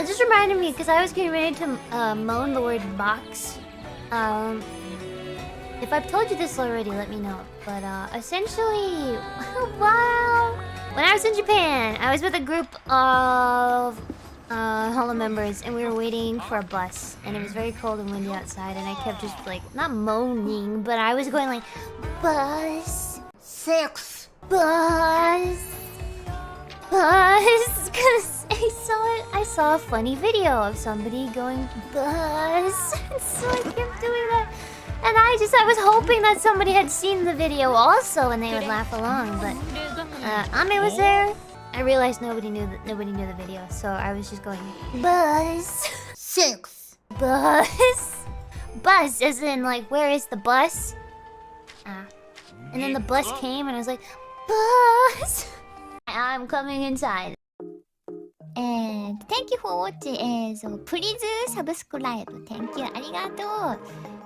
That just reminded me because I was getting ready to moan the word box. If I've told you this already, let me know. But essentially, wow. When I was in Japan, I was with a group of holo members, and we were waiting for a bus, and it was very cold and windy outside, and I kept just like not moaning, but I was going like, bus, six, bus, bus, because I saw a funny video of somebody going bus, so I kept doing that. And I was hoping that somebody had seen the video also and they would laugh along, but Ame was there. I realized nobody knew the video, so I was just going bus, six, bus, bus, as in like, where is the bus? And then the bus came and I was like, bus. I'm coming inside. And thank you for watching. So please subscribe. Thank you. ありがとう。